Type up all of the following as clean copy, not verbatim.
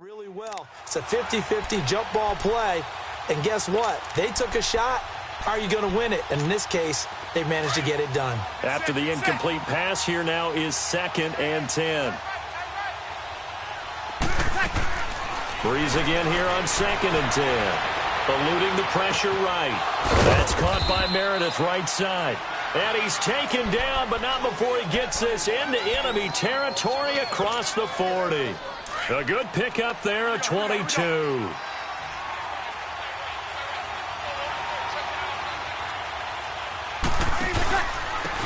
really well. It's a 50-50 jump ball play, and guess what? They took a shot. How are you going to win it? And in this case, they managed to get it done. After the incomplete pass, here now is 2nd and 10. Breeze again here on 2nd and 10. Eluding the pressure right. That's caught by Meredith right side. And he's taken down, but not before he gets this into enemy territory across the 40. A good pickup there, a 22.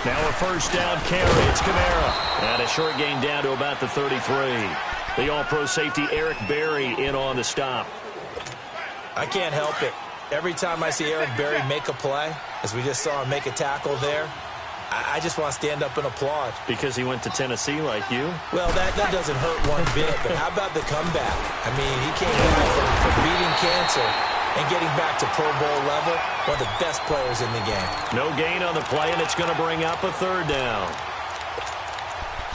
Now a first down carry. It's Kamara. And a short gain down to about the 33. The All-Pro safety Eric Berry in on the stop. I can't help it. Every time I see Eric Berry make a play, as we just saw him make a tackle there, I just want to stand up and applaud. Because he went to Tennessee like you? Well, that doesn't hurt one bit, but how about the comeback? I mean, he came back from beating cancer and getting back to Pro Bowl level, one of the best players in the game. No gain on the play, and it's going to bring up a 3rd down.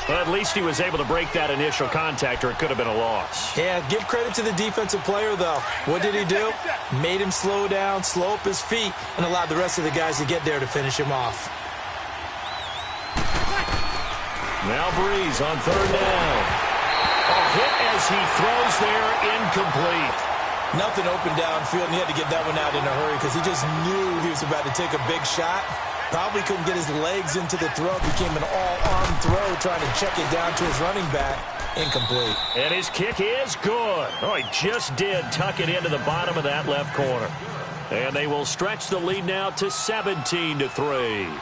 Well, at least he was able to break that initial contact, or it could have been a loss. Yeah, give credit to the defensive player, though. What did he do? Made him slow down, slow up his feet, and allowed the rest of the guys to get there to finish him off. Now Breeze on 3rd down. A hit as he throws there, incomplete. Nothing open downfield, and he had to get that one out in a hurry because he just knew he was about to take a big shot. Probably couldn't get his legs into the throw. Became an all-arm throw trying to check it down to his running back. Incomplete. And his kick is good. Oh, he just did tuck it into the bottom of that left corner. And they will stretch the lead now to 17-3.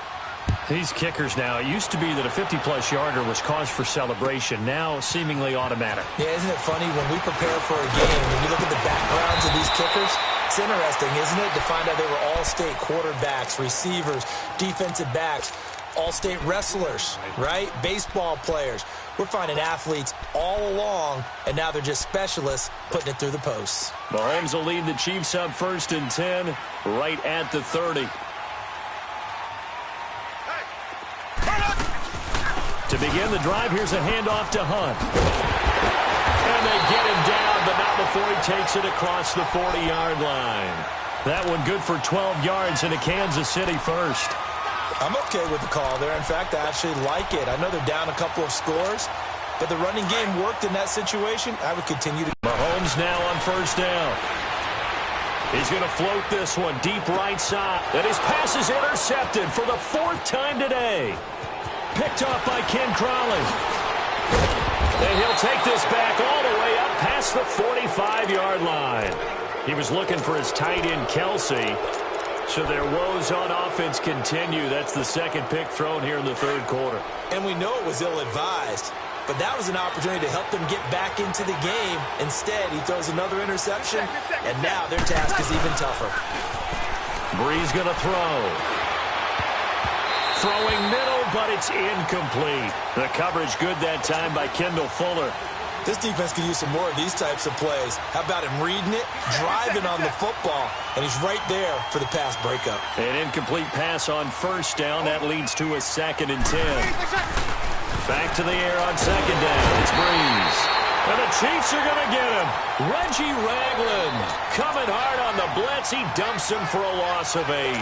These kickers now, it used to be that a 50-plus yarder was cause for celebration. Now, seemingly automatic. Yeah, isn't it funny when we prepare for a game, when you look at the backgrounds of these kickers, it's interesting, isn't it, to find out they were all-state quarterbacks, receivers, defensive backs, all-state wrestlers, right? Baseball players. We're finding athletes all along, and now they're just specialists putting it through the posts. Mahomes will lead the Chiefs up 1st and 10, right at the 30. To begin the drive, here's a handoff to Hunt. And they get him down, but not before he takes it across the 40-yard line. That one good for 12 yards into Kansas City first. I'm okay with the call there. In fact, I actually like it. I know they're down a couple of scores, but the running game worked in that situation. I would continue to. Mahomes now on 1st down. He's going to float this one deep right side. And his pass is intercepted for the 4th time today. Picked off by Ken Crawley. And he'll take this back all the way up past the 45-yard line. He was looking for his tight end, Kelsey. So their woes on offense continue. That's the 2nd pick thrown here in the 3rd quarter. And we know it was ill-advised, but that was an opportunity to help them get back into the game. Instead, he throws another interception, and now their task is even tougher. Breeze going to throw. Throwing middle, but it's incomplete. The coverage good that time by Kendall Fuller. This defense could use some more of these types of plays. How about him reading it, driving on the football, and he's right there for the pass breakup. An incomplete pass on 1st down. That leads to a 2nd and 10. Back to the air on 2nd down. It's Breeze. And the Chiefs are going to get him. Reggie Ragland coming hard on the blitz. He dumps him for a loss of 8.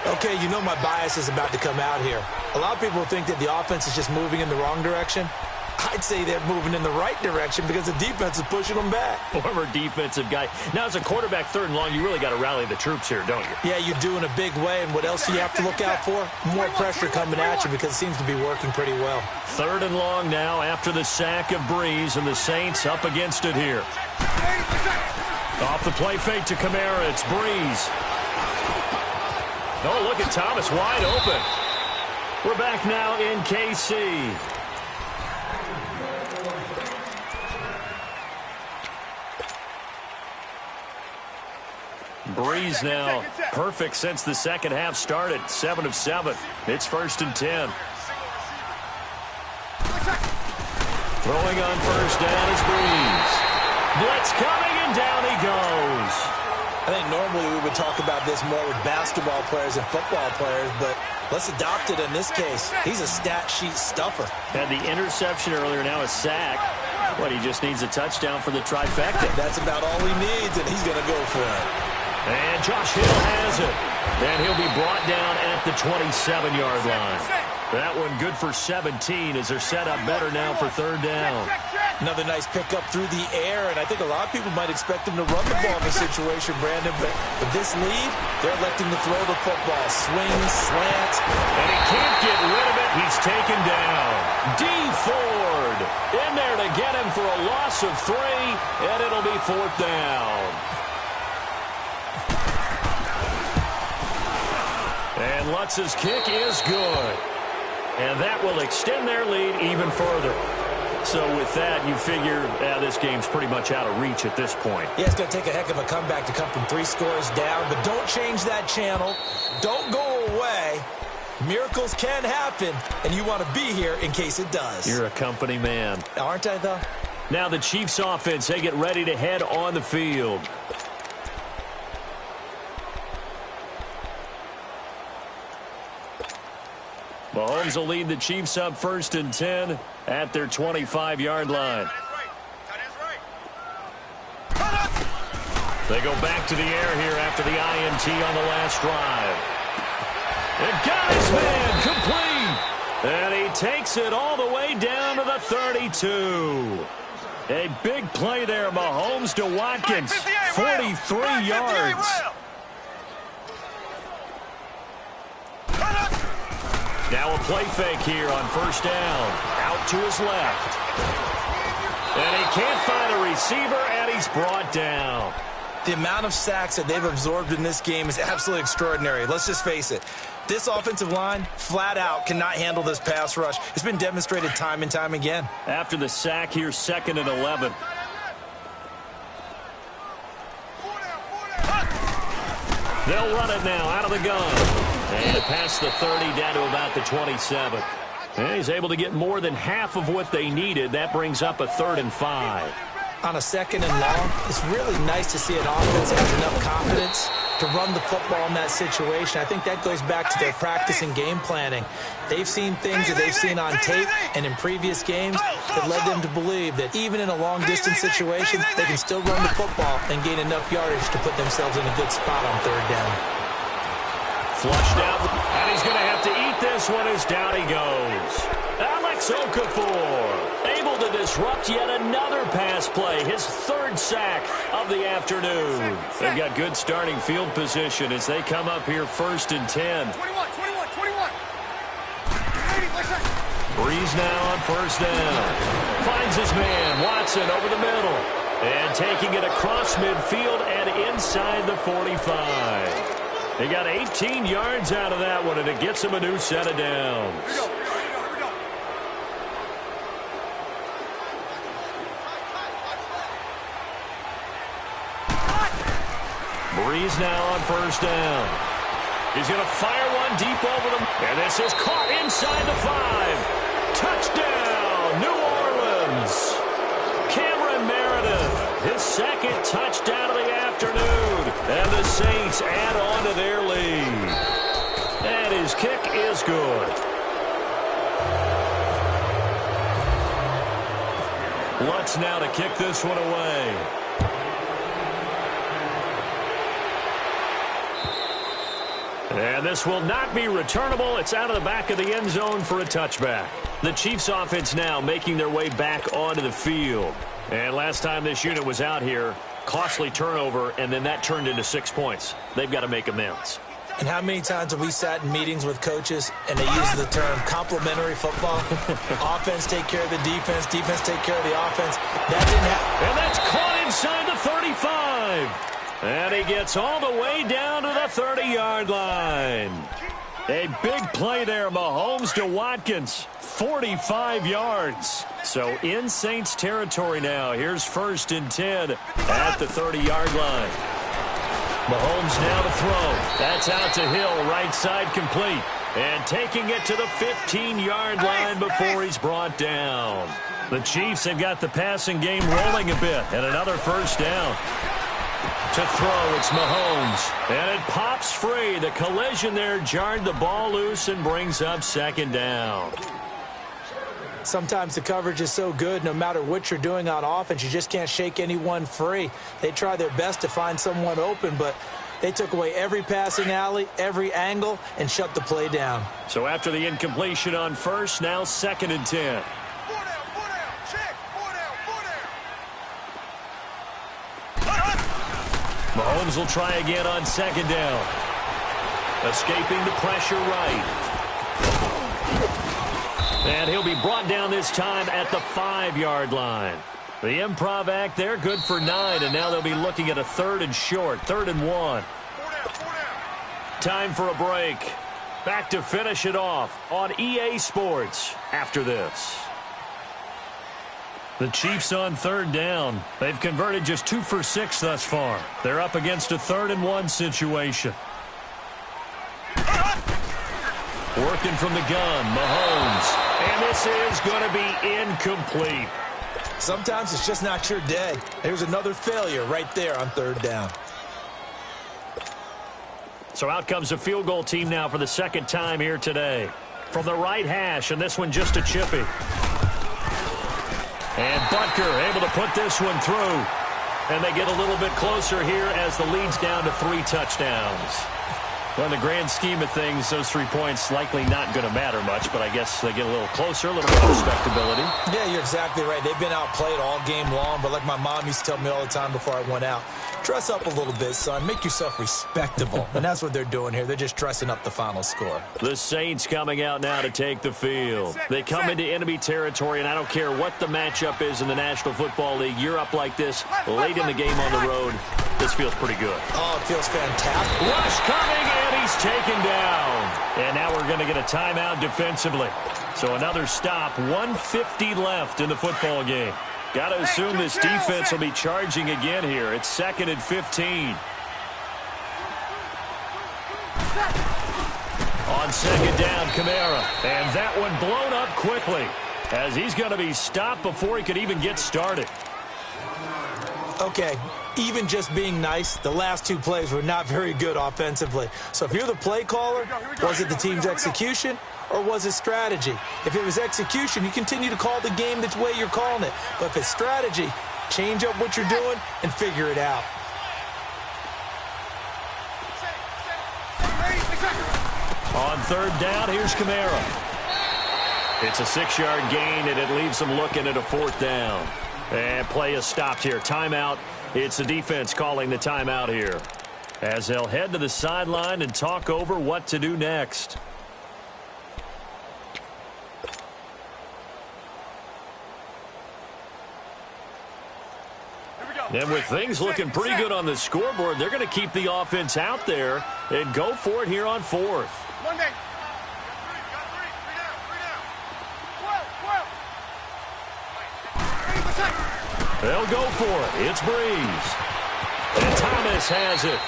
Okay, you know my bias is about to come out here. A lot of people think that the offense is just moving in the wrong direction. I'd say they're moving in the right direction because the defense is pushing them back. Former defensive guy. Now, as a quarterback 3rd and long, you really got to rally the troops here, don't you? Yeah, you do in a big way. And what else do you have to look out for? More pressure coming at you because it seems to be working pretty well. 3rd and long now after the sack of Breeze, and the Saints up against it here. Off the play fake to Kamara. It's Breeze. Oh, look at Thomas wide open. We're back now in KC. Breeze now perfect since the 2nd half started. 7 of 7. It's 1st and 10. Throwing on 1st down is Breeze. Blitz coming, and down he goes. I think normally we would talk about this more with basketball players and football players, but let's adopt it in this case. He's a stat sheet stuffer. Had the interception earlier, now a sack. But he just needs a touchdown for the trifecta. That's about all he needs, and he's going to go for it. And Josh Hill has it. And he'll be brought down at the 27-yard line. That one good for 17 as they're set up better now for third down. Another nice pickup through the air, and I think a lot of people might expect him to run the ball in this situation, Brandon. But with this lead, they're electing to throw the football. Swing, slant. And he can't get rid of it. He's taken down. D. Ford in there to get him for a loss of 3, and it'll be fourth down. And Lutz's kick is good. And that will extend their lead even further. So with that, you figure this game's pretty much out of reach at this point. Yeah, it's going to take a heck of a comeback to come from 3 scores down. But don't change that channel. Don't go away. Miracles can happen, and you want to be here in case it does. You're a company man. Aren't I, though? Now the Chiefs offense, they get ready to head on the field. Mahomes will lead the Chiefs up 1st and 10 at their 25-yard line. They go back to the air here after the INT on the last drive. And got his man complete. And he takes it all the way down to the 32. A big play there, Mahomes to Watkins, 43 yards. Now a play fake here on 1st down. Out to his left. And he can't find a receiver, and he's brought down. The amount of sacks that they've absorbed in this game is absolutely extraordinary. Let's just face it. This offensive line, flat out, cannot handle this pass rush. It's been demonstrated time and time again. After the sack here, 2nd and 11. They'll run it now out of the gun. And past the 30 down to about the 27. And he's able to get more than half of what they needed. That brings up a 3rd and 5. On a 2nd and long, it's really nice to see an offense that has enough confidence to run the football in that situation. I think that goes back to their practice and game planning. They've seen things that they've seen on tape and in previous games that led them to believe that even in a long-distance situation, they can still run the football and gain enough yardage to put themselves in a good spot on 3rd down. Flushed out, and he's going to have to eat this one as down he goes. Alex Okafor able to disrupt yet another pass play, his 3rd sack of the afternoon. They've got good starting field position as they come up here 1st and 10. 21. Breeze now on 1st down. Finds his man, Watson, over the middle. And taking it across midfield and inside the 45. They got 18 yards out of that one, and it gets him a new set of downs. Here we go. Breeze now on 1st down. He's going to fire one deep over them. And this is caught inside the 5. Touchdown, New Orleans. Cameron Meredith, his 2nd touchdown of the afternoon. And the Saints add on to their lead. And his kick is good. Lutz now to kick this one away. And this will not be returnable. It's out of the back of the end zone for a touchback. The Chiefs offense now making their way back onto the field. And last time this unit was out here, costly turnover, and then that turned into 6 points. They've got to make amends. And how many times have we sat in meetings with coaches and they use the term complementary football? Offense take care of the defense, defense take care of the offense. That didn't happen. And that's caught inside the 35. And he gets all the way down to the 30-yard line. A big play there, Mahomes to Watkins, 45 yards. So in Saints territory now. Here's 1st and 10 at the 30-yard line. Mahomes now to throw. That's out to Hill, right side complete. And taking it to the 15-yard line before he's brought down. The Chiefs have got the passing game rolling a bit. And another 1st down. To throw, it's Mahomes. And it pops free. The collision there jarred the ball loose and brings up 2nd down. Sometimes the coverage is so good, no matter what you're doing on offense, you just can't shake anyone free. They try their best to find someone open, but they took away every passing alley, every angle, and shut the play down. So after the incompletion on first, now 2nd and 10. Mahomes will try again on 2nd down. Escaping the pressure right. And he'll be brought down this time at the 5-yard line. The improv act there, good for 9, and now they'll be looking at a 3rd and short, 3rd and 1. Time for a break. Back to finish it off on EA Sports after this. The Chiefs on 3rd down. They've converted just 2 for 6 thus far. They're up against a 3rd and 1 situation. Working from the gun, Mahomes. And this is going to be incomplete. Sometimes it's just not your day. There's another failure right there on 3rd down. So out comes a field goal team now for the 2nd time here today. From the right hash, and this one just a chippy. And Butker able to put this one through. And they get a little bit closer here as the lead's down to 3 touchdowns. Well, in the grand scheme of things, those 3 points likely not going to matter much, but I guess they get a little closer, a little more respectability. Yeah, you're exactly right. They've been outplayed all game long, but like my mom used to tell me all the time before I went out, dress up a little bit, son. Make yourself respectable. And that's what they're doing here. They're just dressing up the final score. The Saints coming out now to take the field. They come into enemy territory, and I don't care what the matchup is in the National Football League. You're up like this late in the game on the road. This feels pretty good. Oh, it feels fantastic. Rush coming, and he's taken down. And now we're going to get a timeout defensively. So another stop, 1:50 left in the football game. Got to assume this defense will be charging again here. It's 2nd and 15. On 2nd down, Kamara. And that one blown up quickly as he's going to be stopped before he could even get started. Okay, even just being nice, the last 2 plays were not very good offensively. So if you're the play caller, was it the team's execution or was it strategy? If it was execution, you continue to call the game the way you're calling it. But if it's strategy, change up what you're doing and figure it out. On 3rd down, here's Kamara. It's a 6-yard gain, and it leaves them looking at a 4th down. And play is stopped here. Timeout. It's the defense calling the timeout here, as they'll head to the sideline and talk over what to do next. And with things looking pretty good on the scoreboard, they're going to keep the offense out there and go for it here on 4th. They'll go for it. It's Breeze. And Thomas has it.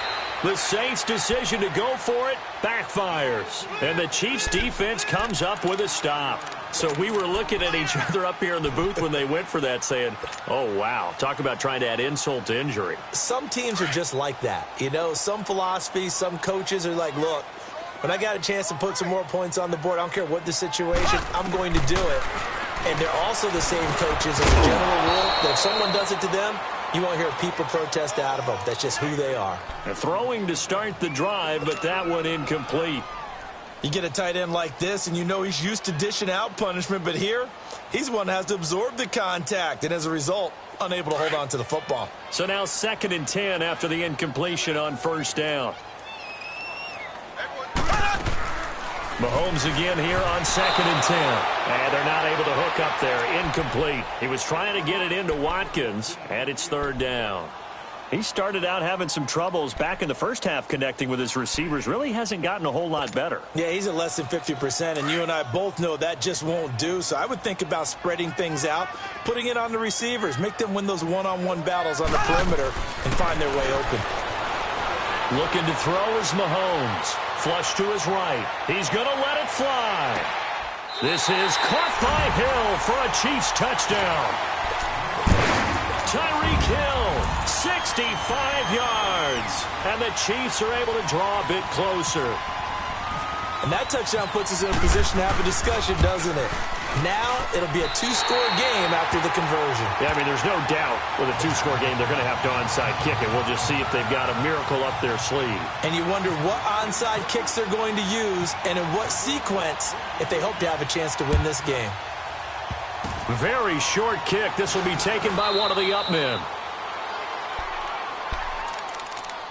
The Saints' decision to go for it backfires. And the Chiefs' defense comes up with a stop. So we were looking at each other up here in the booth when they went for that saying, oh, wow, talk about trying to add insult to injury. Some teams are just like that. You know, some philosophies, some coaches are like, look, when I got a chance to put some more points on the board, I don't care what the situation, I'm going to do it. And they're also the same coaches as a general rule that if someone does it to them, you won't hear people protest out of them. That's just who they are. They're throwing to start the drive, but that one incomplete. You get a tight end like this, and you know he's used to dishing out punishment, but here, he's the one that has to absorb the contact, and as a result, unable to hold on to the football. So now 2nd and 10 after the incompletion on 1st down. Mahomes again here on 2nd and 10. And they're not able to hook up there. Incomplete. He was trying to get it into Watkins, and it's 3rd down. He started out having some troubles back in the first half connecting with his receivers. Really hasn't gotten a whole lot better. Yeah, he's at less than 50%, and you and I both know that just won't do. So I would think about spreading things out, putting it on the receivers, make them win those one-on-one battles on the perimeter and find their way open. Looking to throw is Mahomes. Flush to his right. He's going to let it fly. This is caught by Hill for a Chiefs touchdown. Tyreek Hill, 65 yards. And the Chiefs are able to draw a bit closer. And that touchdown puts us in a position to have a discussion, doesn't it? Now it'll be a two-score game after the conversion. Yeah, I mean, there's no doubt with a two-score game they're going to have to onside kick it. We'll just see if they've got a miracle up their sleeve. And you wonder what onside kicks they're going to use and in what sequence if they hope to have a chance to win this game. Very short kick. This will be taken by one of the up men.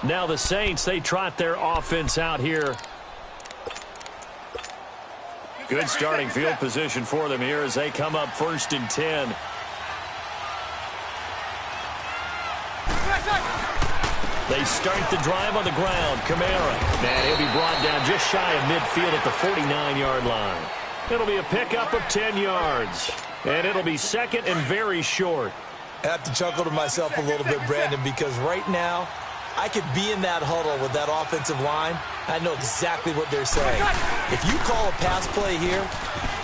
Now the Saints, they trot their offense out here. Good starting field position for them here as they come up 1st and 10. They start the drive on the ground. Kamara. And he'll be brought down just shy of midfield at the 49-yard line. It'll be a pickup of 10 yards. And it'll be 2nd and very short. I have to chuckle to myself a little bit, Brandon, because right now I could be in that huddle with that offensive line. I know exactly what they're saying. If you call a pass play here,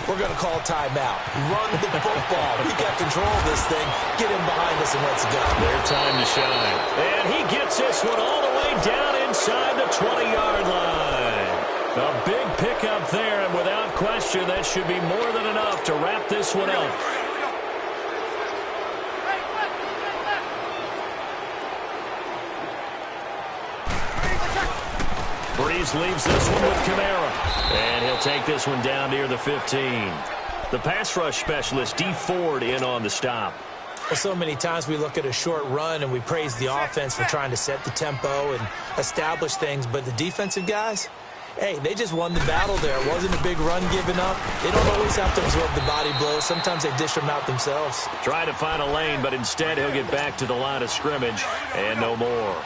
we're going to call a timeout. Run the football. We got control of this thing. Get him behind us and let's go. Their time to shine. And he gets this one all the way down inside the 20-yard line. A big pickup there, and without question, that should be more than enough to wrap this one up. Breeze leaves this one with Kamara. And he'll take this one down near the 15. The pass rush specialist, D. Ford, in on the stop. Well, so many times we look at a short run and we praise the offense for trying to set the tempo and establish things. But the defensive guys, hey, they just won the battle there. It wasn't a big run given up. They don't always have to absorb the body blows. Sometimes they dish them out themselves. Trying to find a lane, but instead he'll get back to the line of scrimmage and no more.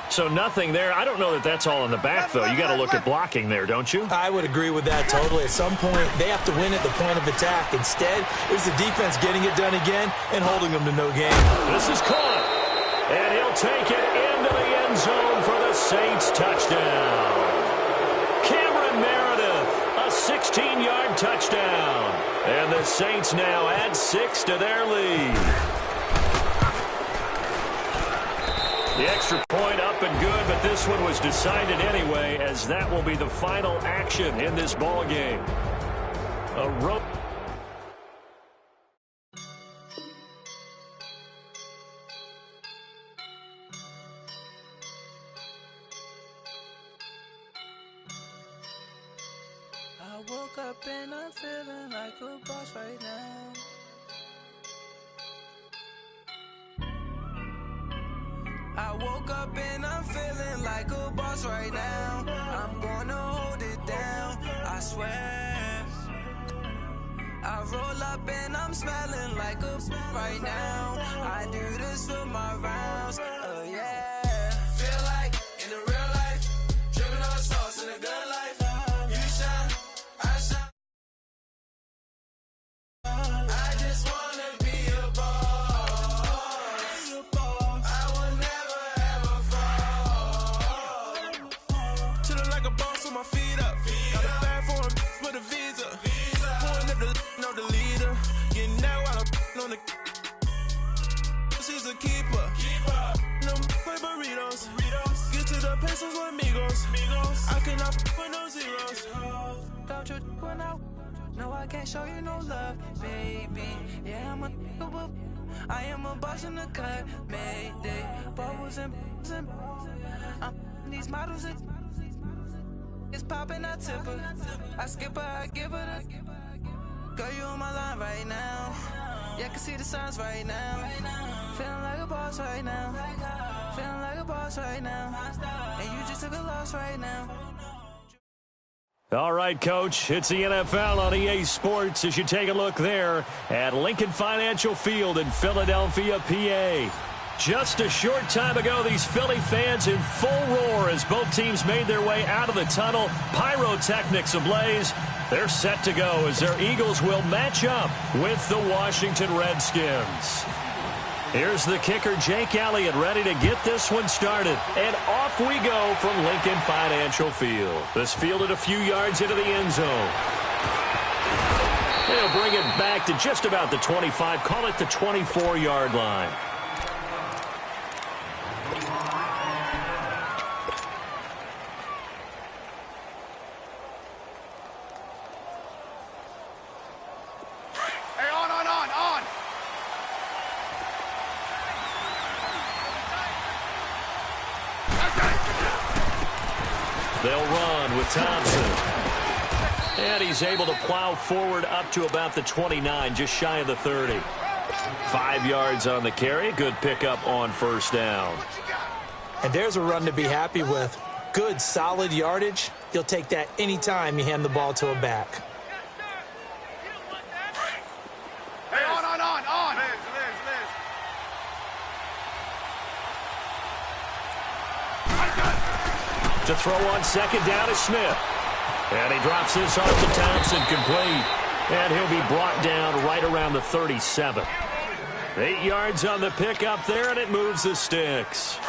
So nothing there. I don't know that that's all in the back, though. You got to look at blocking there, don't you? I would agree with that totally. At some point, they have to win at the point of attack. Instead, it was the defense getting it done again and holding them to no gain. This is caught. And he'll take it into the end zone for the Saints touchdown. Cameron Meredith, a 16-yard touchdown. And the Saints now add 6 to their lead. The extra point up and good, but this one was decided anyway, as that will be the final action in this ball game. A rope. I woke up and I'm feeling like a boss right now. I woke up and I'm feeling like a boss right now. I'm gonna hold it down, I swear. I roll up and I'm smelling like a right now. I do this for my rounds, yeah. Feel like in the real life, dripping on sauce in a good life. You shine, I shine. I just wanna be a boss. I will never ever fall. Chillin' like a boss with my feet up. Got a bag for him with a visa. Pulling up the know the leader. Getting that while I'm on the. She's a keeper. No play burritos. Get to the pesos with amigos. I cannot put no zeros. Don't you run out? No, I can't show you no love, baby. Yeah, I am a boss in the cut, Mayday. Bubbles and I'm these models. It's popping, I tip her. I skip her, I give her the. Girl, you on my line right now. Yeah, I can see the signs right now. Feeling like a boss right now. Feeling like a boss right now. And you just took a loss right now. All right, Coach, it's the NFL on EA Sports as you take a look there at Lincoln Financial Field in Philadelphia, PA. Just a short time ago, these Philly fans in full roar as both teams made their way out of the tunnel. Pyrotechnics ablaze. They're set to go as their Eagles will match up with the Washington Redskins. Here's the kicker, Jake Elliott, ready to get this one started. And off we go from Lincoln Financial Field. This fielded a few yards into the end zone. They'll bring it back to just about the 25, call it the 24-yard line. They'll run with Thompson. And he's able to plow forward up to about the 29, just shy of the 30. 5 yards on the carry. Good pickup on first down. And there's a run to be happy with. Good, solid yardage. You'll take that anytime you hand the ball to a back. Hey, on. To throw on second down is Smith. And he drops this off to Thompson, complete. And he'll be brought down right around the 37. 8 yards on the pickup there, and it moves the sticks.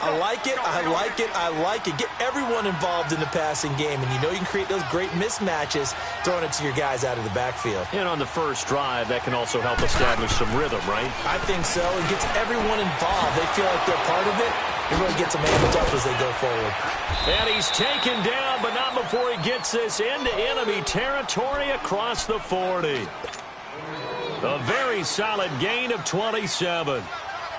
I like it. Get everyone involved in the passing game, and you know you can create those great mismatches throwing it to your guys out of the backfield. And on the first drive, that can also help establish some rhythm, right? I think so. It gets everyone involved. They feel like they're part of it. It really gets them amped up as they go forward. And he's taken down, but not before he gets this into enemy territory across the 40. A very solid gain of 27.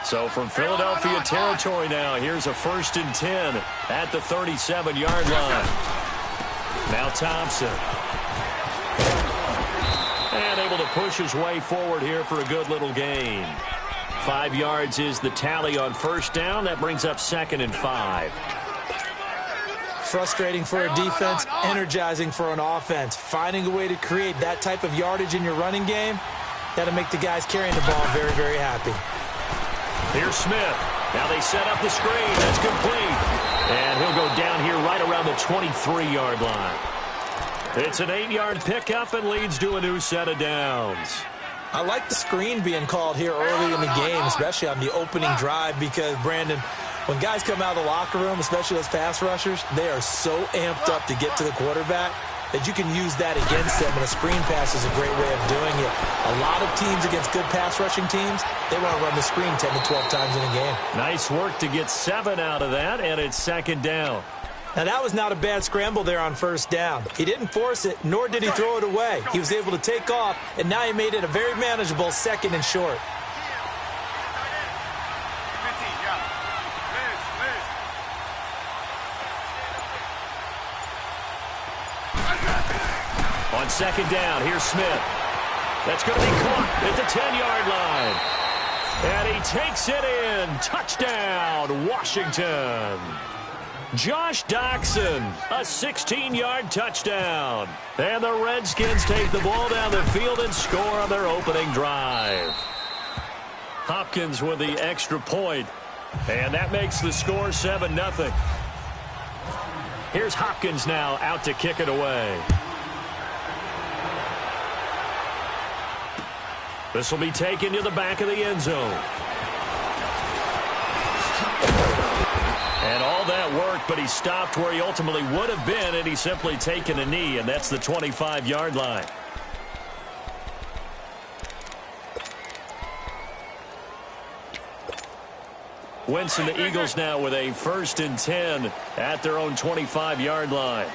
So from Philadelphia territory now, here's a 1st and 10 at the 37-yard line. Now Thompson. And able to push his way forward here for a good little gain. 5 yards is the tally on first down. That brings up 2nd and 5. Frustrating for a defense, energizing for an offense. Finding a way to create that type of yardage in your running game, that'll make the guys carrying the ball very, very happy. Here's Smith. Now they set up the screen. That's complete. And he'll go down here right around the 23-yard line. It's an 8-yard pickup and leads to a new set of downs. I like the screen being called here early in the game, especially on the opening drive, because, Brandon, when guys come out of the locker room, especially those pass rushers, they are so amped up to get to the quarterback that you can use that against them, and a screen pass is a great way of doing it. A lot of teams against good pass rushing teams, they want to run the screen 10 to 12 times in a game. Nice work to get 7 out of that, and it's 2nd down. Now, that was not a bad scramble there on first down. He didn't force it, nor did he throw it away. He was able to take off, and now he made it a very manageable 2nd and short. On 2nd down, here's Smith. That's going to be caught at the 10-yard line. And he takes it in. Touchdown, Washington. Josh Doxson, a 16-yard touchdown. And the Redskins take the ball down the field and score on their opening drive. Hopkins with the extra point. And that makes the score 7-0. Here's Hopkins now out to kick it away. This will be taken to the back of the end zone. And all that work, but he stopped where he ultimately would have been, and he's simply taken a knee, and that's the 25-yard line. Wentz and the Eagles now with a 1st and 10 at their own 25-yard line.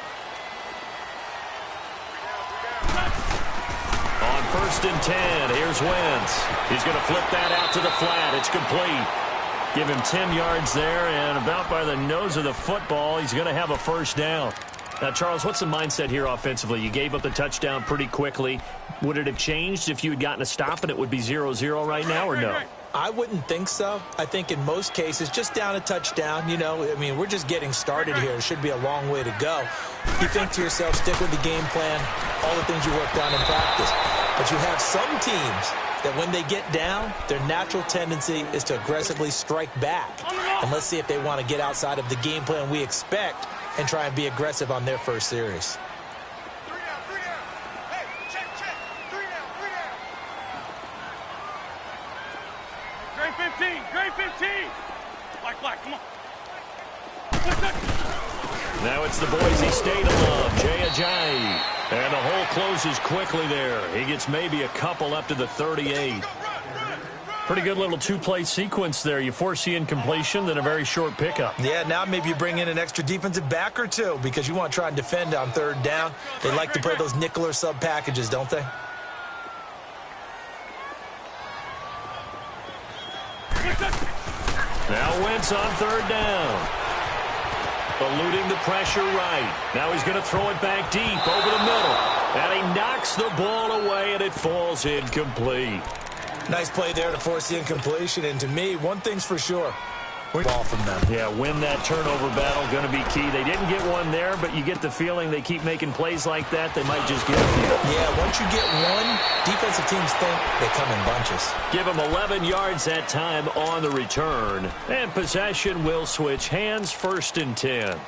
On 1st and 10, here's Wentz. He's going to flip that out to the flat. It's complete. Give him 10 yards there, and about by the nose of the football, he's going to have a 1st down. Now, Charles, what's the mindset here offensively? You gave up the touchdown pretty quickly. Would it have changed if you had gotten a stop and it would be 0-0 right now, or no? I wouldn't think so. I think in most cases, just down a touchdown, you know, I mean, we're just getting started here. It should be a long way to go. You think to yourself, stick with the game plan, all the things you worked on in practice. But you have some teams that when they get down, their natural tendency is to aggressively strike back. And let's see if they want to get outside of the game plan we expect and try and be aggressive on their first series. Grade 15. Black, come on. Now it's the Boise State alum, Jay Ajayi. And the hole closes quickly there. He gets maybe a couple up to the 38. Pretty good little two-play sequence there. You force the incompletion, then a very short pickup. Yeah, now maybe you bring in an extra defensive back or two because you want to try and defend on 3rd down. They like to play those nickel or sub packages, don't they? Now Wentz on 3rd down. Eluding the pressure right. Now he's going to throw it back deep over the middle. And he knocks the ball away, and it falls incomplete. Nice play there to force the incompletion. And to me, one thing's for sure. Ball from them. Yeah, win that turnover battle, going to be key. They didn't get one there, but you get the feeling they keep making plays like that, they might just get a few. Yeah, once you get one, defensive teams think they come in bunches. Give them 11 yards that time on the return. And possession will switch hands, 1st and 10.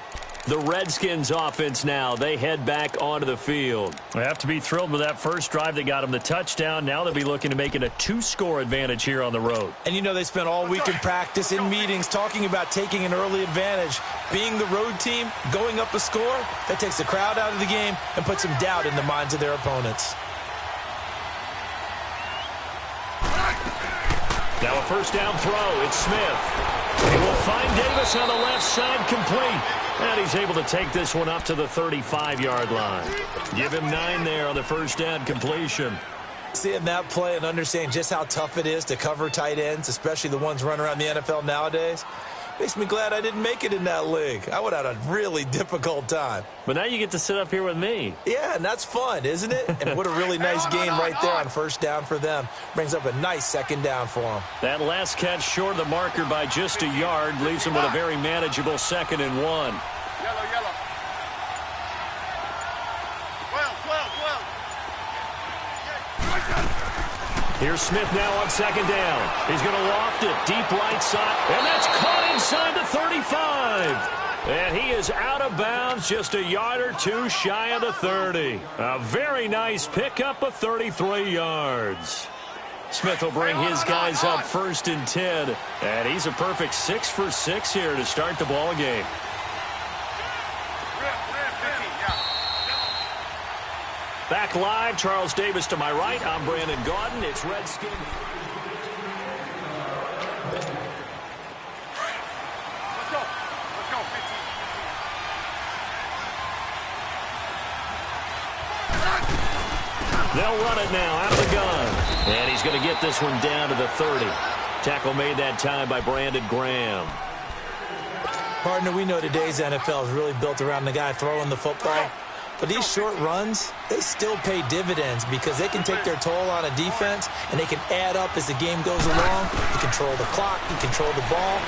The Redskins offense now, they head back onto the field. They have to be thrilled with that first drive that got them the touchdown. Now they'll be looking to make it a 2-score advantage here on the road. And you know they spent all week in practice, in meetings, talking about taking an early advantage. Being the road team, going up a score, that takes the crowd out of the game and puts some doubt in the minds of their opponents. Now a first down throw. It's Smith. He will find Davis on the left side, complete. And he's able to take this one up to the 35-yard line. Give him 9 there on the first down completion. Seeing that play and understanding just how tough it is to cover tight ends, especially the ones running around the NFL nowadays, makes me glad I didn't make it in that league. I would have had a really difficult time. But now you get to sit up here with me. Yeah, and that's fun, isn't it? And what a really nice game right there on first down for them. Brings up a nice second down for them. That last catch short of the marker by just a yard leaves them with a very manageable 2nd and 1. Yellow. 12. Here's Smith now on 2nd down. He's going to loft it deep right side, and that's caught inside the 35. And he is out of bounds, just a yard or two shy of the 30. A very nice pickup of 33 yards. Smith will bring his guys up 1st and 10, and he's a perfect 6 for 6 here to start the ball game. Back live, Charles Davis to my right. I'm Brandon Gaudin. It's Redskin. Let's go, 15. They'll run it now out of the gun. And he's going to get this one down to the 30. Tackle made that time by Brandon Graham. Partner, we know today's NFL is really built around the guy throwing the football. But these short runs, they still pay dividends because they can take their toll on a defense and they can add up as the game goes along. You control the clock, you control the ball,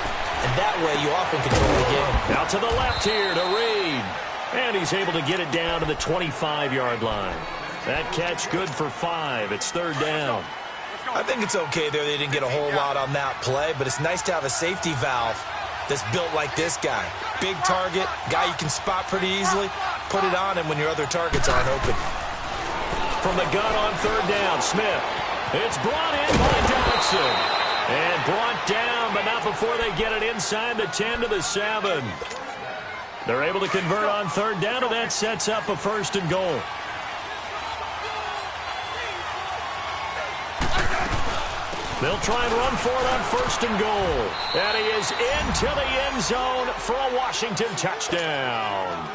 and that way you often control the game. Out to the left here to Reed. And he's able to get it down to the 25-yard line. That catch good for 5. It's 3rd down. I think it's okay there. They didn't get a whole lot on that play, but it's nice to have a safety valve that's built like this guy. Big target, guy you can spot pretty easily. Put it on him when your other targets aren't open. From the gun on 3rd down, Smith. It's brought in by Jackson. And brought down, but not before they get it inside the 10 to the 7. They're able to convert on 3rd down, and that sets up a 1st and goal. They'll try and run for it on 1st and goal. And he is into the end zone for a Washington touchdown.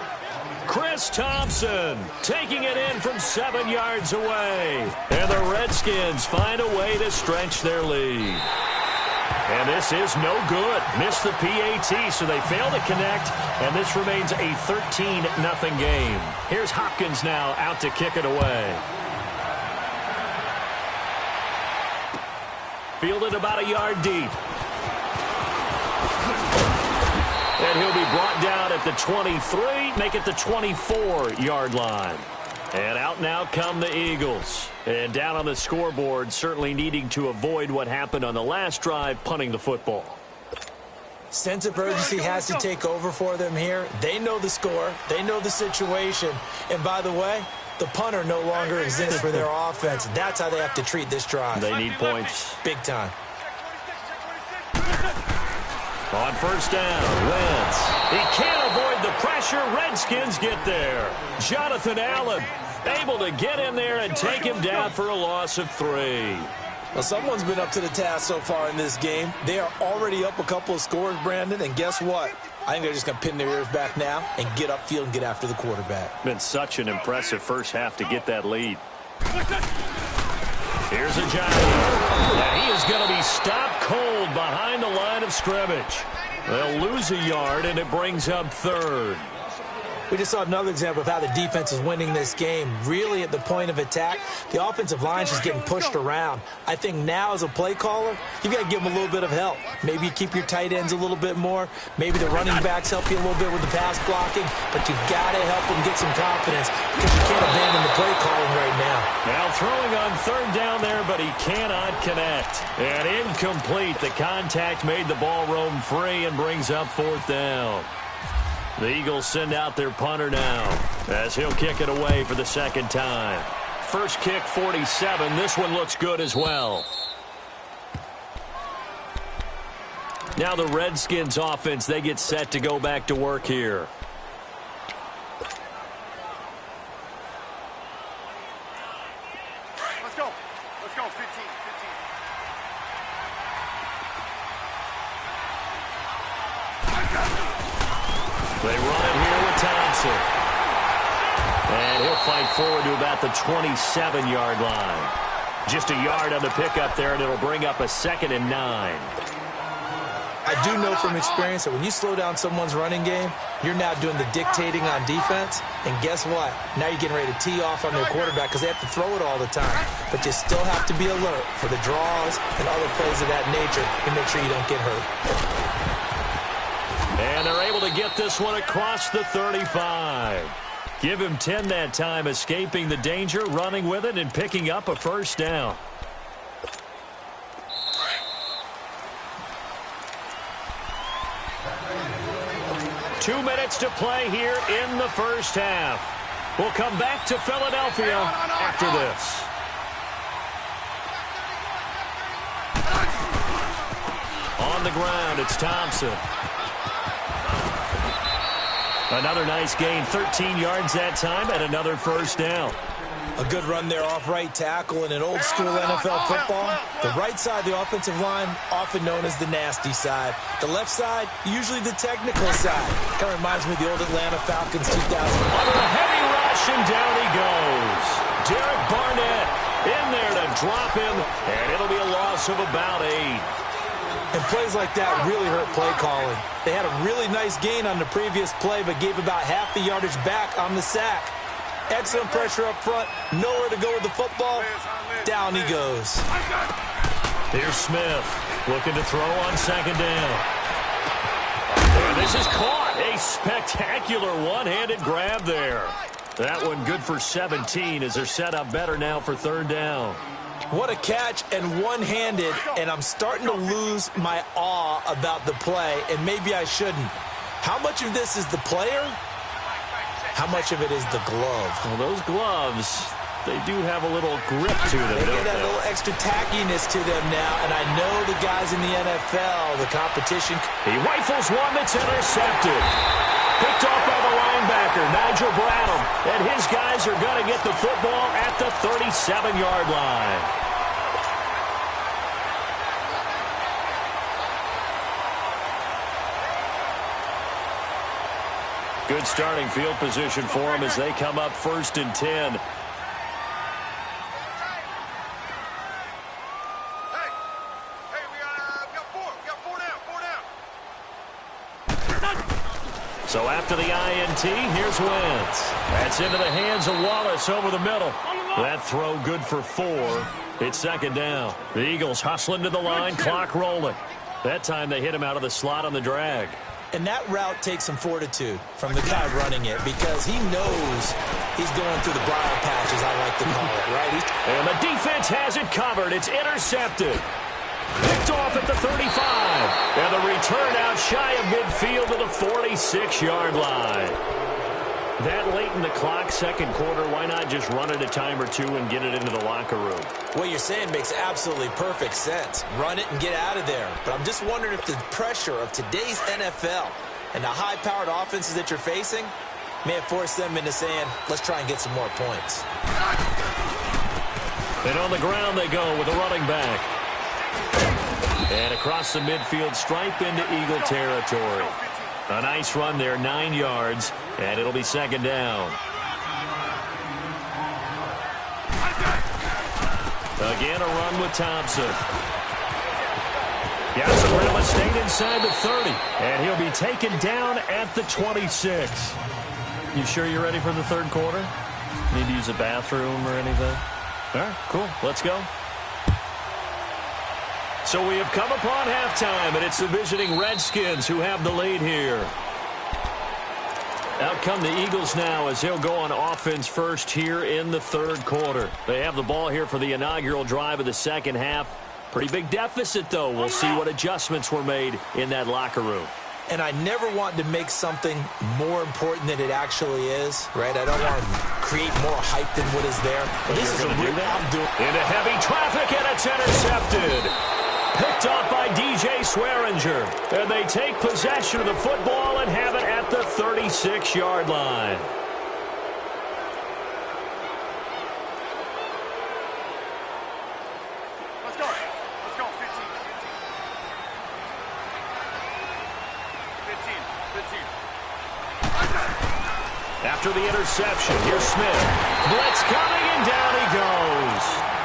Chris Thompson taking it in from 7 yards away. And the Redskins find a way to stretch their lead. And this is no good. Missed the PAT, so they fail to connect. And this remains a 13-0 game. Here's Hopkins now out to kick it away. Fielded about a yard deep. And he'll be brought down at the 23, make it the 24-yard line. And out now come the Eagles. And down on the scoreboard, certainly needing to avoid what happened on the last drive, punting the football. Sense of urgency has to take over for them here. They know the score. They know the situation. And by the way, the punter no longer exists for their offense. That's how they have to treat this drive. They need points. Big time. On 1st down, Wentz. He can't avoid the pressure. Redskins get there. Jonathan Allen able to get in there and take him down for a loss of 3. Well, someone's been up to the task so far in this game. They are already up a couple of scores, Brandon, and guess what? I think they're just going to pin their ears back now and get upfield and get after the quarterback. Been such an impressive first half to get that lead. Here's a Giant. And he is going to be stopped cold behind the line of scrimmage. They'll lose a yard, and it brings up third. We just saw another example of how the defense is winning this game. Really, at the point of attack, the offensive line is just getting pushed around. I think now, as a play caller, you got to give them a little bit of help. Maybe you keep your tight ends a little bit more. Maybe the running backs help you a little bit with the pass blocking. But you've got to help them get some confidence because you can't abandon the play calling right now. Now throwing on third down there, but he cannot connect. And incomplete. The contact made the ball roam free and brings up fourth down. The Eagles send out their punter now as he'll kick it away for the second time. First kick, 47. This one looks good as well. Now the Redskins offense, they get set to go back to work here. Let's go. Let's go. 15. They run it here with Thompson. And he'll fight forward to about the 27-yard line. Just a yard on the pickup there, and it'll bring up a 2nd and 9. I do know from experience that when you slow down someone's running game, you're now doing the dictating on defense. And guess what? Now you're getting ready to tee off on their quarterback because they have to throw it all the time. But you still have to be alert for the draws and other plays of that nature and make sure you don't get hurt. And they're able to get this one across the 35. Give him 10 that time, escaping the danger, running with it, and picking up a first down. Two minutes to play here in the first half. We'll come back to Philadelphia after this. On the ground, it's Thompson. Another nice gain, 13 yards that time, and another first down. A good run there off right tackle in an old-school NFL football. The right side of the offensive line, often known as the nasty side. The left side, usually the technical side. Kind of reminds me of the old Atlanta Falcons 2000. Under a heavy rush, and down he goes. Derek Barnett in there to drop him, and it'll be a loss of about 8. And plays like that really hurt play calling. They had a really nice gain on the previous play, but gave about half the yardage back on the sack. Excellent pressure up front. Nowhere to go with the football. Down he goes. Here's Smith looking to throw on second down. And this is caught. A spectacular one-handed grab there. That one good for 17 as they're set up better now for third down. What a catch and one-handed, and I'm starting to lose my awe about the play, and maybe I shouldn't. How much of this is the player? How much of it is the glove? Well, those gloves, they do have a little grip to them, They don't get that they? little extra tackiness to them now, and I know the guys in the NFL, the competition. He rifles one that's intercepted. Picked off by the linebacker, Nigel Bradham. And his guys are going to get the football at the 37-yard line. Good starting field position for them as they come up 1st and 10. So after the INT, here's Wentz. That's into the hands of Wallace over the middle. That throw good for 4. It's second down. The Eagles hustling to the line, clock rolling. That time they hit him out of the slot on the drag. And that route takes some fortitude from the guy running it because he knows he's going through the briar patch, as I like to call it, right? And the defense has it covered. It's intercepted. Picked off at the 35. And the return out shy of midfield to the 46-yard line. That late in the clock, second quarter, why not just run it a time or two and get it into the locker room? What you're saying makes absolutely perfect sense. Run it and get out of there. But I'm just wondering if the pressure of today's NFL and the high-powered offenses that you're facing may have forced them into saying, let's try and get some more points. And on the ground they go with a running back. And across the midfield stripe into Eagle territory. A nice run there, 9 yards, and it'll be second down. Again, a run with Thompson. Yeah, so Ridley stayed inside the 30, and he'll be taken down at the 26. You sure you're ready for the third quarter? Need to use a bathroom or anything? All right, cool. Let's go. So we have come upon halftime, and it's the visiting Redskins who have the lead here. Out come the Eagles now as they'll go on offense first here in the third quarter. They have the ball here for the inaugural drive of the second half. Pretty big deficit, though. We'll see what adjustments were made in that locker room. And I never want to make something more important than it actually is, right? I don't want to create more hype than what is there. But this is a real I'm doing. Into heavy traffic, and it's intercepted. Picked off by DJ Swearinger. And they take possession of the football and have it at the 36-yard line. Let's go. Let's go. 15. After the interception, here's Smith. Blitz coming, and down he goes.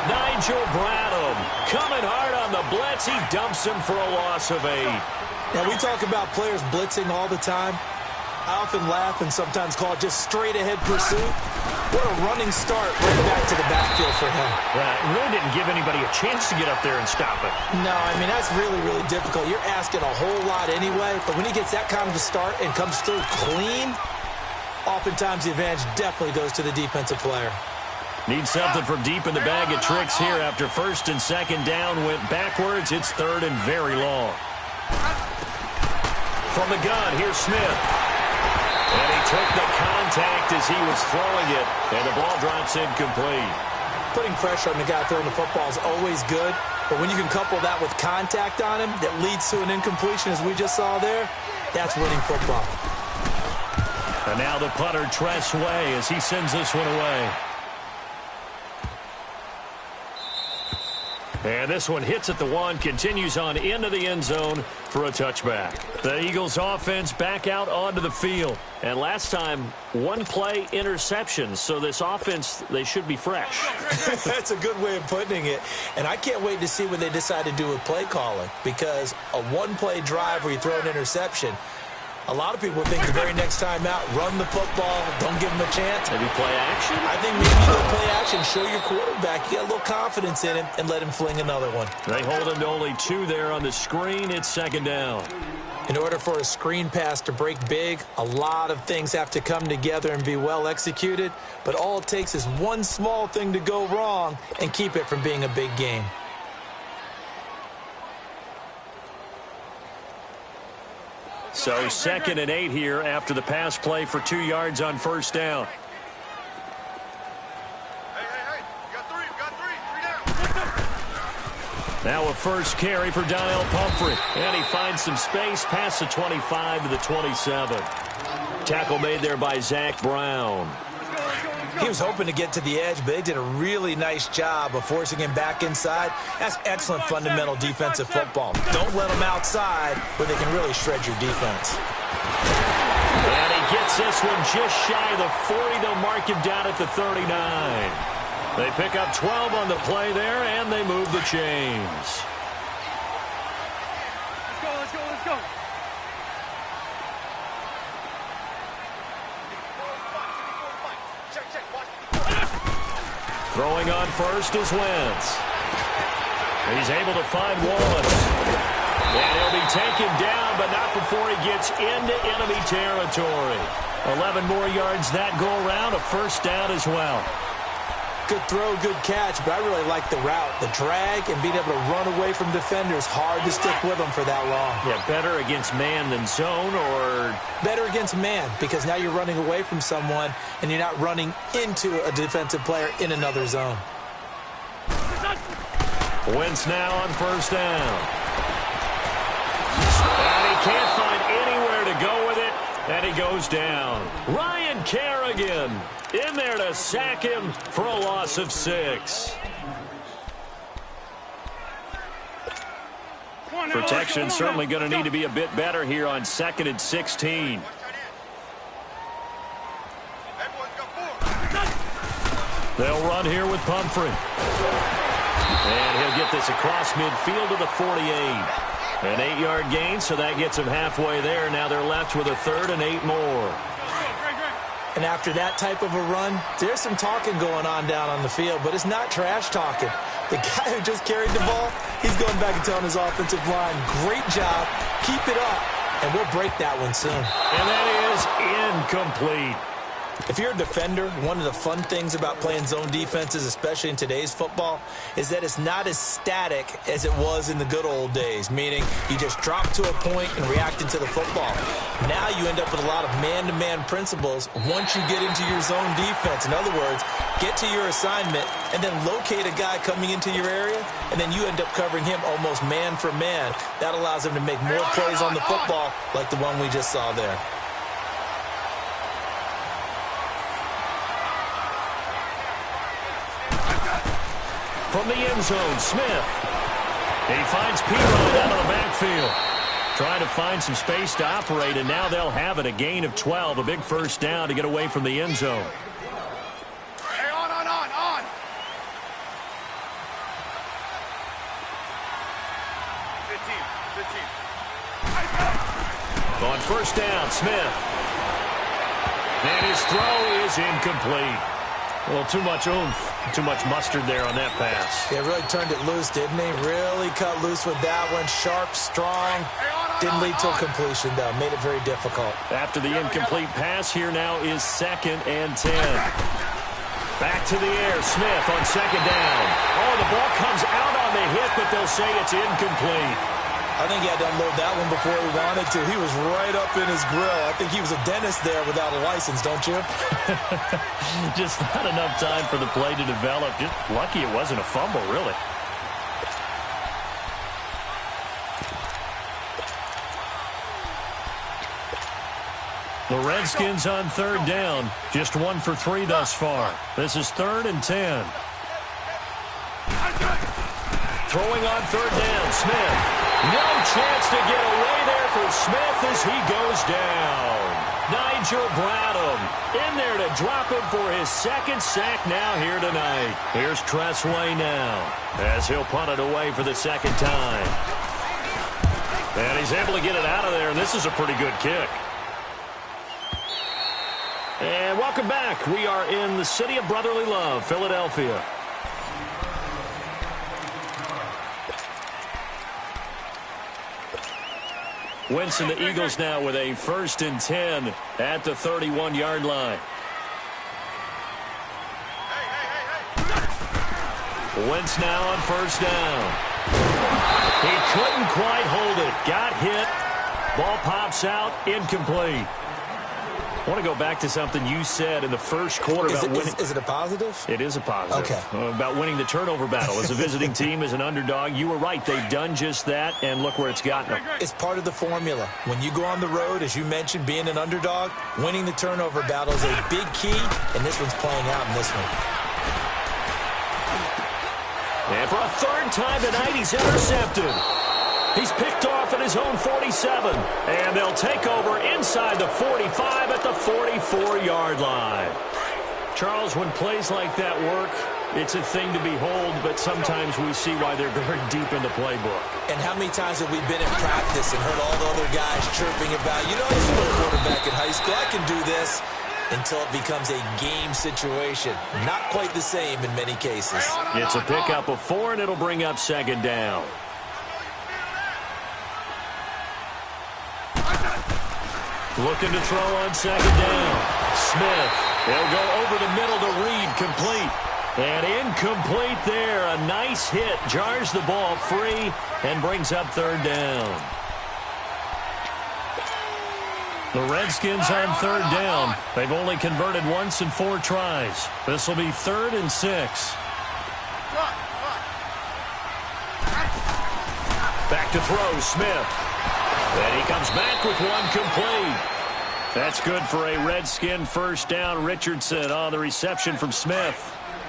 Nigel Bradham coming hard on the blitz. He dumps him for a loss of 8. Now, we talk about players blitzing all the time. I often laugh and sometimes call it just straight-ahead pursuit. What a running start right back to the backfield for him. Right, really didn't give anybody a chance to get up there and stop it. No, I mean, that's really, really difficult. You're asking a whole lot anyway, but when he gets that kind of a start and comes through clean, oftentimes the advantage definitely goes to the defensive player. Need something from deep in the bag of tricks here after first and second down went backwards. It's third and very long. From the gun, here's Smith. And he took the contact as he was throwing it, and the ball drops incomplete. Putting pressure on the guy throwing the football is always good, but when you can couple that with contact on him that leads to an incompletion, as we just saw there, that's winning football. And now the punter, Tress Way, as he sends this one away. And this one hits at the 1, continues on into the end zone for a touchback. The Eagles offense back out onto the field. And last time, one-play interceptions. So this offense, they should be fresh. That's a good way of putting it. And I can't wait to see what they decide to do with play calling. Because a one-play drive where you throw an interception, a lot of people think the very next time out, run the football, don't give him a chance. Maybe play action? I think maybe you go play action, show your quarterback, you get a little confidence in him, and let him fling another one. They hold him to only 2 there on the screen. It's second down. In order for a screen pass to break big, a lot of things have to come together and be well executed, but all it takes is one small thing to go wrong and keep it from being a big game. So second and 8 here after the pass play for 2 yards on first down. Hey. You got 3. Now a first carry for Donnell Pumphrey. And he finds some space past the 25 to the 27. Tackle made there by Zach Brown. He was hoping to get to the edge, but they did a really nice job of forcing him back inside. That's excellent fundamental defensive football. Don't let them outside where they can really shred your defense. And he gets this one just shy of the 40. They'll mark him down at the 39. They pick up 12 on the play there, and they move the chains. Let's go. Throwing on first is Wentz. He's able to find Wallace. And he'll be taken down, but not before he gets into enemy territory. 11 more yards that go around, a first down as well. Good throw, good catch, but I really like the route. The drag and being able to run away from defenders, hard to stick with them for that long. Yeah, better against man than zone, or better against man, because now you're running away from someone and you're not running into a defensive player in another zone. Wentz now on first down. And he can't find anywhere to go with it, and he goes down. Ryan Kerrigan in there to sack him for a loss of 6. Protection certainly going to need to be a bit better here on 2nd and 16. They'll run here with Pumphrey. And he'll get this across midfield to the 48. An 8-yard gain, so that gets them halfway there. Now they're left with a 3rd and 8 more. And after that type of a run, there's some talking going on down on the field, but it's not trash talking. The guy who just carried the ball, he's going back and telling his offensive line, great job, keep it up, and we'll break that one soon. And that is incomplete. If you're a defender, one of the fun things about playing zone defenses, especially in today's football, is that it's not as static as it was in the good old days, meaning you just drop to a point and react into the football. Now you end up with a lot of man-to-man principles once you get into your zone defense. In other words, get to your assignment and then locate a guy coming into your area, and then you end up covering him almost man for man. That allows him to make more plays on the football like the one we just saw there. From the end zone, Smith. He finds P-Rod out of the backfield. Trying to find some space to operate, and now they'll have it. A gain of 12, a big first down to get away from the end zone. Hey, on. 15. On first down, Smith. And his throw is incomplete. Well, too much oomph, too much mustard there on that pass. Yeah, really turned it loose, didn't he? Really cut loose with that one. Sharp, strong. Didn't lead to a completion, though. Made it very difficult. After the incomplete pass, here now is 2nd and 10. Back to the air. Smith on 2nd down. Oh, the ball comes out on the hit, but they'll say it's incomplete. I think he had to unload that one before he wanted to. He was right up in his grill. I think he was a dentist there without a license, don't you? Just not enough time for the play to develop. Just lucky it wasn't a fumble, really. The Redskins on 3rd down. Just 1 for 3 thus far. This is 3rd and 10. Throwing on 3rd down, Smith. No chance to get away there for Smith as he goes down. Nigel Bradham in there to drop him for his 2nd sack now here tonight. Here's Tressway now as he'll punt it away for the 2nd time. And he's able to get it out of there, and this is a pretty good kick. And welcome back. We are in the city of brotherly love, Philadelphia. Wentz and the Eagles now with a 1st and 10 at the 31-yard line. Wentz now on 1st down. He couldn't quite hold it. Got hit. Ball pops out. Incomplete. I want to go back to something you said in the first quarter about winning. Is it a positive? It is a positive. Okay. About winning the turnover battle. As a visiting team, as an underdog, you were right. They've done just that, and look where it's gotten them. It's part of the formula. When you go on the road, as you mentioned, being an underdog, winning the turnover battle is a big key, and this one's playing out in this one. And for a 3rd time tonight, he's intercepted. He's picked off at his own 47. And they'll take over inside the 45 at the 44-yard line. Charles, when plays like that work, it's a thing to behold, but sometimes we see why they're very deep in the playbook. And how many times have we been in practice and heard all the other guys chirping about, you know, I was a quarterback in high school, I can do this, until it becomes a game situation. Not quite the same in many cases. It's a pickup of 4, and it'll bring up 2nd down. Looking to throw on 2nd down. Smith. He'll go over the middle to Reed. Complete. And incomplete there. A nice hit. Jars the ball free and brings up 3rd down. The Redskins on 3rd down. They've only converted once in 4 tries. This will be 3rd and 6. Back to throw, Smith. And he comes back with one complete. That's good for a Redskin first down. Richardson on the reception from Smith.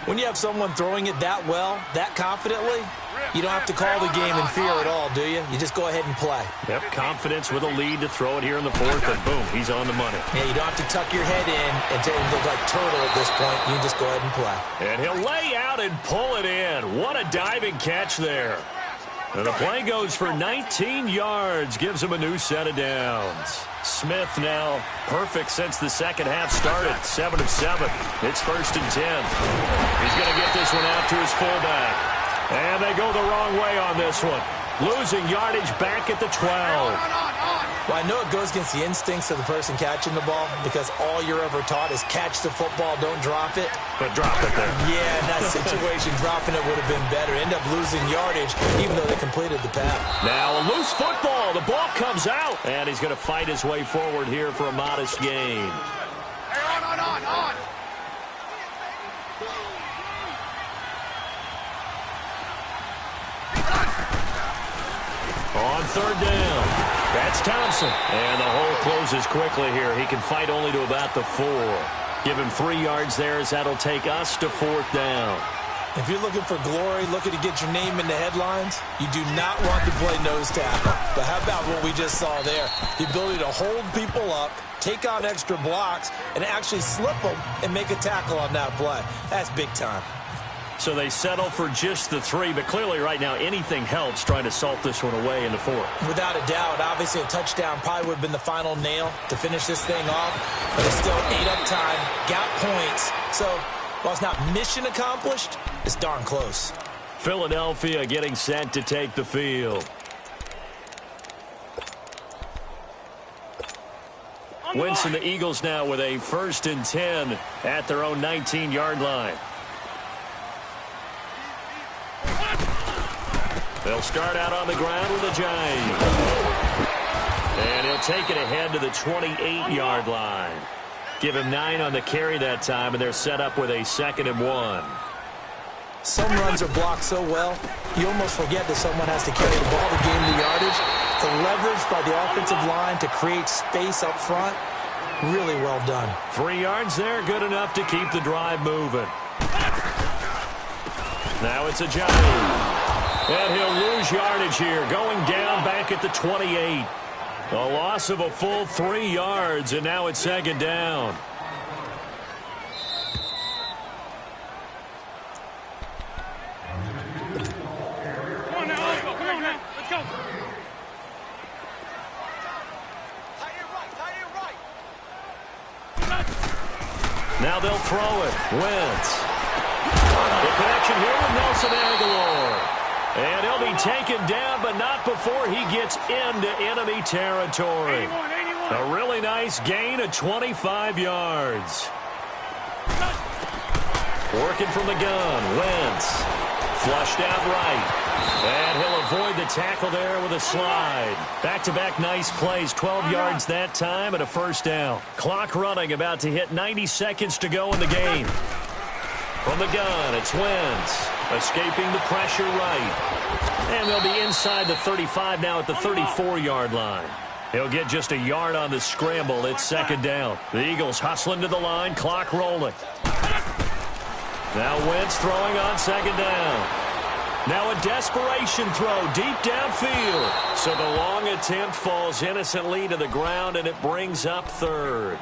When you have someone throwing it that well, that confidently, you don't have to call the game in fear at all, do you? You just go ahead and play. Yep, confidence with a lead to throw it here in the 4th, and boom, he's on the money. Yeah, you don't have to tuck your head in and take him look like turtle at this point. You can just go ahead and play. And he'll lay out and pull it in. What a diving catch there. And the play goes for 19 yards, gives him a new set of downs. Smith now perfect since the second half started, 7 of 7. It's 1st and 10. He's going to get this one out to his fullback. And they go the wrong way on this one. Losing yardage back at the 12. Well, I know it goes against the instincts of the person catching the ball because all you're ever taught is catch the football, don't drop it. But drop it there. Yeah, in that situation, dropping it would have been better. End up losing yardage even though they completed the pass. Now a loose football. The ball comes out. And he's going to fight his way forward here for a modest gain. Hey, on. On 3rd down, that's Thompson. And the hole closes quickly here. He can fight only to about the 4. Give him 3 yards there as that'll take us to 4th down. If you're looking for glory, looking to get your name in the headlines, you do not want to play nose tackle. But how about what we just saw there? The ability to hold people up, take on extra blocks, and actually slip them and make a tackle on that play. That's big time. So they settle for just the 3, but clearly right now anything helps trying to salt this one away in the 4th. Without a doubt, obviously a touchdown probably would have been the final nail to finish this thing off, but it's still ate up time, got points. So while it's not mission accomplished, it's darn close. Philadelphia getting set to take the field. Wentz and the Eagles now with a 1st and 10 at their own 19-yard line. They'll start out on the ground with a giant. And he'll take it ahead to the 28-yard line. Give him 9 on the carry that time, and they're set up with a 2nd and 1. Some runs are blocked so well, you almost forget that someone has to carry the ball to gain the yardage. The leverage by the offensive line to create space up front, really well done. 3 yards there, good enough to keep the drive moving. Now it's a giant. And he'll lose yardage here, going down back at the 28. A loss of a full 3 yards, and now it's 2nd down. Come on now, let's go. Tight end right. Now they'll throw it. Wentz. The connection here with Nelson Aguilar. And he'll be taken down, but not before he gets into enemy territory. A really nice gain of 25 yards. Working from the gun, Wentz. Flushed out right. And he'll avoid the tackle there with a slide. Back-to-back nice plays, 12 yards that time and a 1st down. Clock running, about to hit 90 seconds to go in the game. From the gun, it's Wentz. Escaping the pressure right. And they'll be inside the 35 now at the 34-yard line. He'll get just a yard on the scramble. It's 2nd down. The Eagles hustling to the line, clock rolling. Now Wentz throwing on 2nd down. Now a desperation throw deep downfield. So the long attempt falls innocently to the ground, and it brings up 3rd.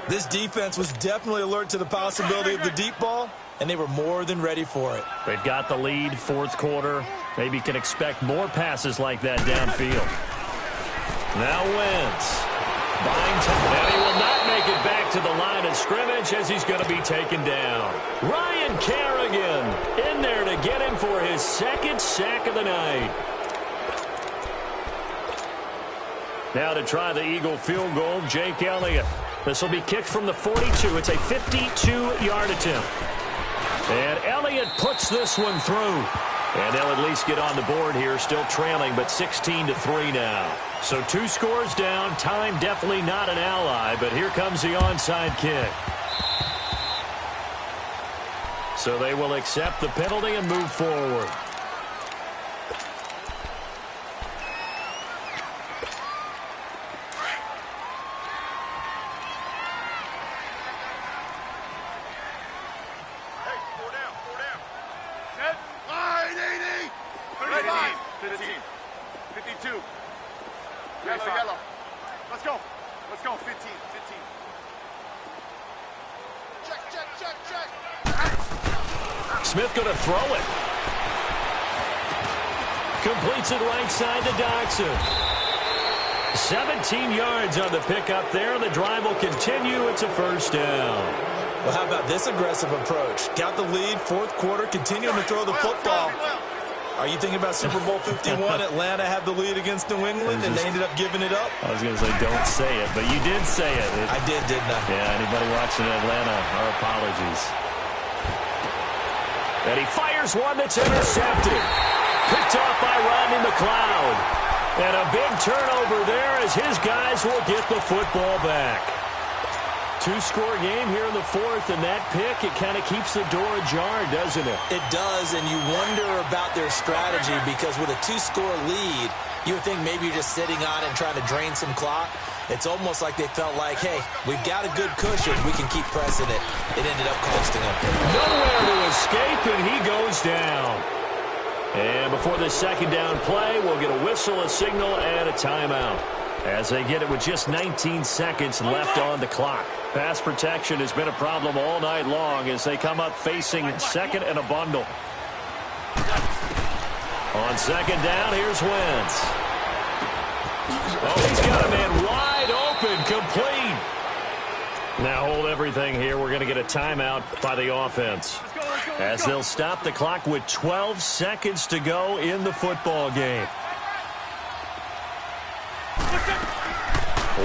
This defense was definitely alert to the possibility of the deep ball, and they were more than ready for it. They've got the lead, 4th quarter. Maybe can expect more passes like that downfield. Now Wentz. Buying time. And he will not make it back to the line of scrimmage as he's going to be taken down. Ryan Kerrigan in there to get him for his 2nd sack of the night. Now to try the Eagle field goal, Jake Elliott. This will be kicked from the 42. It's a 52-yard attempt. And Elliott puts this one through. And they'll at least get on the board here, still trailing, but 16-3 now. So 2 scores down. Time definitely not an ally, but here comes the onside kick. So they will accept the penalty and move forward. Yellow. Let's go. 15. Check. Smith going to throw it. Completes it right side to Dodson. 17 yards on the pickup there. The drive will continue. It's a first down. Well, how about this aggressive approach? Got the lead, fourth quarter, continuing to throw the football. Are you thinking about Super Bowl 51? Atlanta had the lead against New England, and they ended up giving it up? I was going to say, don't say it, but you did say it. I did, didn't I? Yeah, anybody watching Atlanta, our apologies. And he fires one that's intercepted. Picked off by Rodney McLeod. And a big turnover there as his guys will get the football back. Two-score game here in the fourth, and that pick, it kind of keeps the door ajar, doesn't it? It does, and you wonder about their strategy because with a two-score lead, you would think maybe you're just sitting on it and trying to drain some clock. It's almost like they felt like, hey, we've got a good cushion. We can keep pressing it. It ended up costing them. Nowhere to escape, and he goes down. And before the second down play, we'll get a whistle, a signal, and a timeout as they get it with just 19 seconds left on the clock. Pass protection has been a problem all night long as they come up facing second and a bundle. On second down, here's Wentz. Oh, he's got a man wide open, complete. Now hold everything here. We're going to get a timeout by the offense as they'll stop the clock with 12 seconds to go in the football game.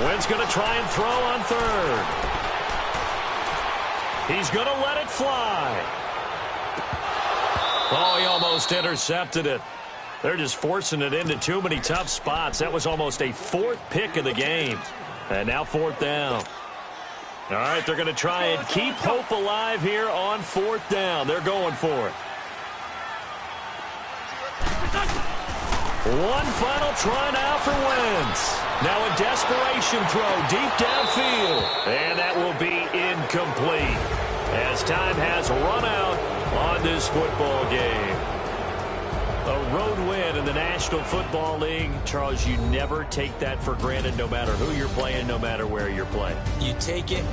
Wentz going to try and throw on third. He's going to let it fly. Oh, he almost intercepted it. They're just forcing it into too many tough spots. That was almost a fourth pick of the game. And now fourth down. All right, they're going to try and keep hope alive here on fourth down. They're going for it. One final try now for Wentz. Now a desperation throw deep downfield. And that will be incomplete as time has run out on this football game. A road win in the National Football League. Charles, you never take that for granted no matter who you're playing, no matter where you're playing. You take it